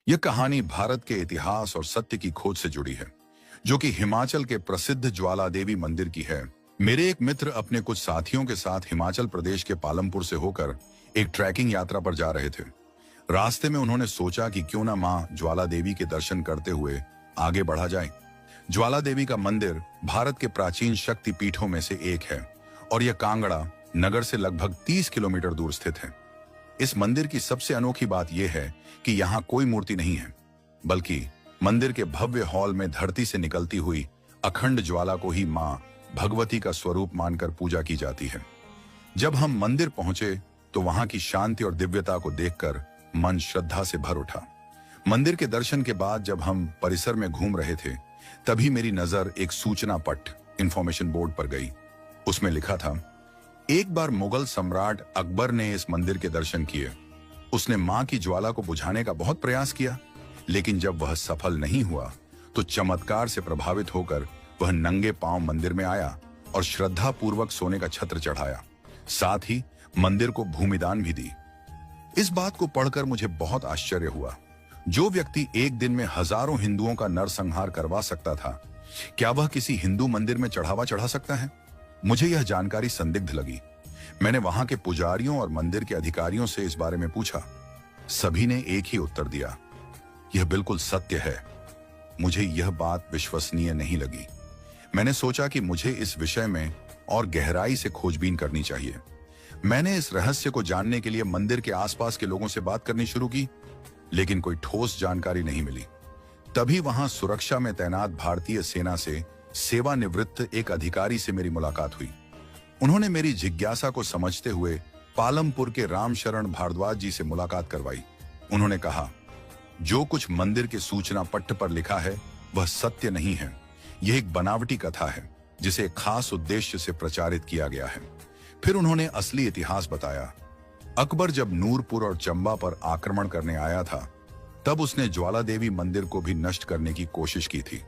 यह कहानी भारत के इतिहास और सत्य की खोज से जुड़ी है, जो कि हिमाचल के प्रसिद्ध ज्वाला देवी मंदिर की है। मेरे एक मित्र अपने कुछ साथियों के साथ हिमाचल प्रदेश के पालमपुर से होकर एक ट्रैकिंग यात्रा पर जा रहे थे। रास्ते में उन्होंने सोचा कि क्यों ना मां ज्वाला देवी के दर्शन करते हुए आगे बढ़ा जाए। ज्वाला देवी का मंदिर भारत के प्राचीन शक्ति पीठों में से एक है और यह कांगड़ा नगर से लगभग 30 किलोमीटर दूर स्थित है। इस मंदिर की सबसे अनोखी बात यह है कि यहाँ कोई मूर्ति नहीं है, बल्कि मंदिर के भव्य हॉल में धरती से निकलती हुई अखंड ज्वाला को ही मां भगवती का स्वरूप मानकर पूजा की जाती है। जब हम मंदिर पहुंचे तो वहां की शांति और दिव्यता को देखकर मन श्रद्धा से भर उठा। मंदिर के दर्शन के बाद जब हम परिसर में घूम रहे थे, तभी मेरी नजर एक सूचना पट इंफॉर्मेशन बोर्ड पर गई। उसमें लिखा था, एक बार मुगल सम्राट अकबर ने इस मंदिर के दर्शन किए। उसने मां की ज्वाला को बुझाने का बहुत प्रयास किया, लेकिन जब वह सफल नहीं हुआ तो चमत्कार से प्रभावित होकर वह नंगे पांव मंदिर में आया और श्रद्धा पूर्वक सोने का छत्र चढ़ाया। साथ ही मंदिर को भूमिदान भी दी। इस बात को पढ़कर मुझे बहुत आश्चर्य हुआ। जो व्यक्ति एक दिन में हजारों हिंदुओं का नरसंहार करवा सकता था, क्या वह किसी हिंदू मंदिर में चढ़ावा चढ़ा सकता है? मुझे यह जानकारी संदिग्ध लगी। मैंने वहां के पुजारियों और मंदिर के अधिकारियों से इस बारे में पूछा। सभी ने एक ही उत्तर दिया, यह बिल्कुल सत्य है। मुझे यह बात विश्वसनीय नहीं लगी। मैंने सोचा कि मुझे इस विषय में और गहराई से खोजबीन करनी चाहिए। मैंने इस रहस्य को जानने के लिए मंदिर के आसपास के लोगों से बात करनी शुरू की, लेकिन कोई ठोस जानकारी नहीं मिली। तभी वहां सुरक्षा में तैनात भारतीय सेना से सेवानिवृत्त एक अधिकारी से मेरी मुलाकात हुई। उन्होंने मेरी जिज्ञासा को समझते हुए पालमपुर के रामशरण भारद्वाज जी से मुलाकात करवाई। उन्होंने कहा, जो कुछ मंदिर के सूचना पट्ट पर लिखा है वह सत्य नहीं है। यह एक बनावटी कथा है जिसे एक खास उद्देश्य से प्रचारित किया गया है। फिर उन्होंने असली इतिहास बताया। अकबर जब नूरपुर और चंबा पर आक्रमण करने आया था, तब उसने ज्वाला देवी मंदिर को भी नष्ट करने की कोशिश की थी।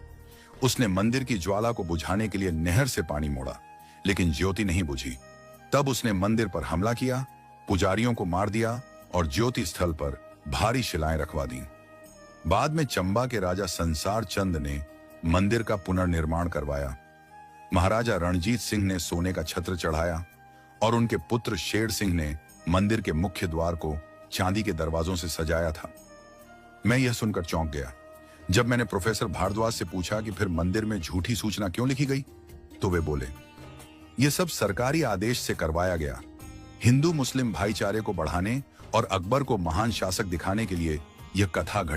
उसने मंदिर की ज्वाला को बुझाने के लिए नहर से पानी मोड़ा, लेकिन ज्योति नहीं बुझी। तब उसने मंदिर पर हमला किया, पुजारियों को मार दिया और ज्योति स्थल पर भारी शिलाएं रखवा दी। बाद में चंबा के राजा संसार चंद ने मंदिर का पुनर्निर्माण करवाया। महाराजा रणजीत सिंह ने सोने का छत्र चढ़ाया और उनके पुत्र शेर सिंह ने मंदिर के मुख्य द्वार को चांदी के दरवाजों से सजाया था। मैं यह सुनकर चौंक गया। जब मैंने प्रोफेसर भारद्वाज से पूछा कि फिर मंदिर में झूठी सूचना क्यों लिखी गई, तो वे बोले, यह सब सरकारी आदेश से करवाया गया। हिंदू मुस्लिम भाईचारे को बढ़ाने और अकबर को महान शासक दिखाने के लिए यह कथा